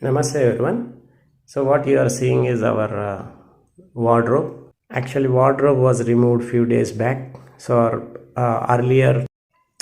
Namaste everyone. So what you are seeing is our wardrobe. Actually, wardrobe was removed few days back. So our earlier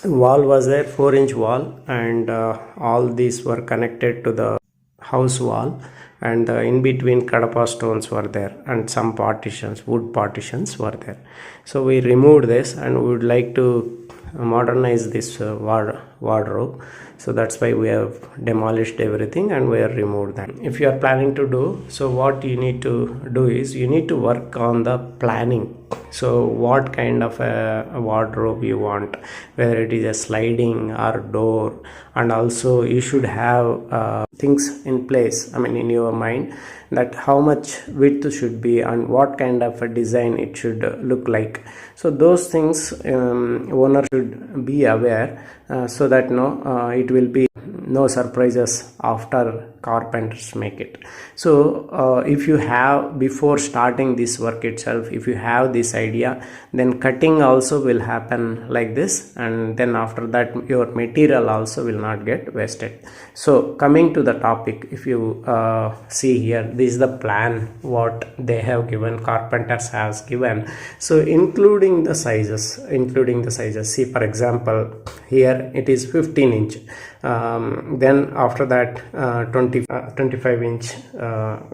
wall was there, 4-inch wall, and all these were connected to the house wall, and in between kadapa stones were there, and some partitions, wood partitions were there. So we removed this, and we would like to modernize this wardrobe. So that's why we have demolished everything and we have removed that. If you are planning to do so, what you need to do is you need to work on the planning. So what kind of a wardrobe you want, whether it is a sliding or door, and also you should have things in place, I mean in your mind, that how much width should be and what kind of a design it should look like. So those things owner should be aware, so that it will be no surprises after carpenters make it. So if you have, before starting this work itself, if you have this idea, then cutting also will happen like this, and then after that your material also will not get wasted. So coming to the topic, if you see here, this is the plan what they have given, carpenters has given. So including the sizes, see, for example, here it is 15-inch, then after that 25-inch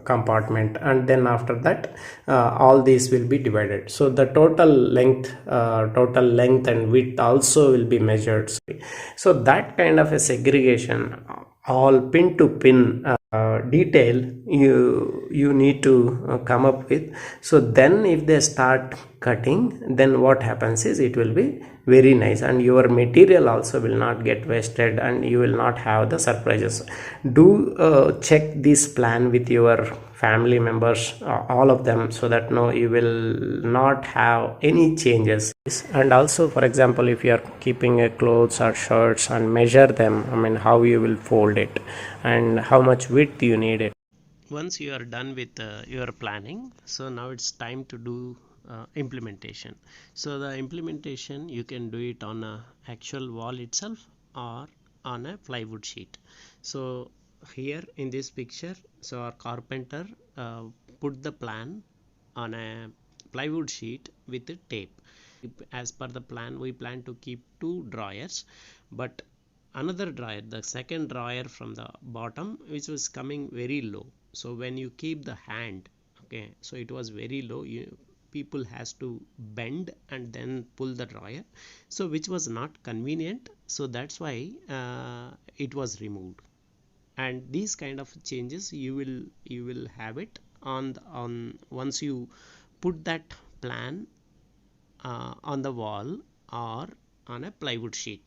compartment, and then after that all these will be divided. So the total length and width also will be measured. So that kind of a segregation, all pin to pin detail you need to come up with. So then if they start cutting, then what happens is it will be very nice, and your material also will not get wasted, and you will not have the surprises. Do check this plan with your family members, all of them, so that you will not have any changes. And also, for example, if you are keeping a clothes or shirts and measure them, I mean how you will fold it and how much width you need it. Once you are done with your planning, so now it's time to do implementation. So the implementation, you can do it on a actual wall itself or on a plywood sheet. So here in this picture, so our carpenter put the plan on a plywood sheet with a tape. As per the plan, we plan to keep 2 drawers, but another drawer, the second drawer from the bottom, which was coming very low. So when you keep the hand, okay, so it was very low, people has to bend and then pull the drawer, so which was not convenient. So that's why it was removed. And these kind of changes you will have it on once you put that plan on the wall or on a plywood sheet.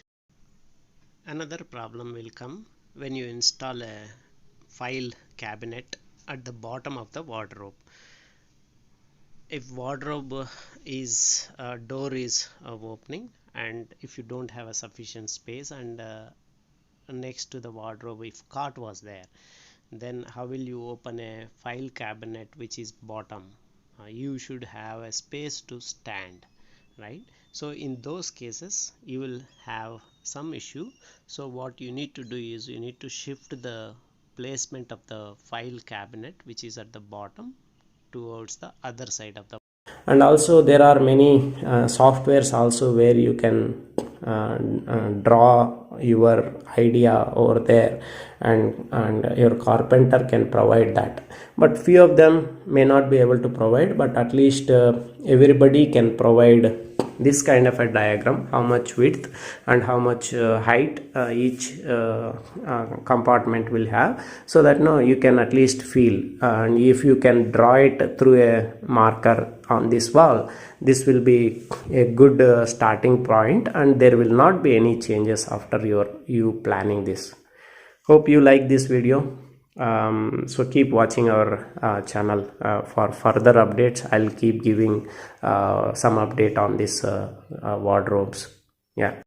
Another problem will come when you install a file cabinet at the bottom of the wardrobe. If wardrobe is door is opening, and if you don't have a sufficient space, and next to the wardrobe if cart was there, then how will you open a file cabinet which is bottom? You should have a space to stand, right? So in those cases you will have some issue. So what you need to do is you need to shift the placement of the file cabinet which is at the bottom towards the other side of the. And also there are many softwares also where you can draw your idea over there, and your carpenter can provide that, but few of them may not be able to provide, but at least everybody can provide this kind of a diagram, how much width and how much height each compartment will have, so that you can at least feel, and if you can draw it through a marker on this wall, this will be a good starting point, and there will not be any changes after you planning this. Hope you like this video. So keep watching our channel for further updates. I'll keep giving some update on this wardrobes. Yeah.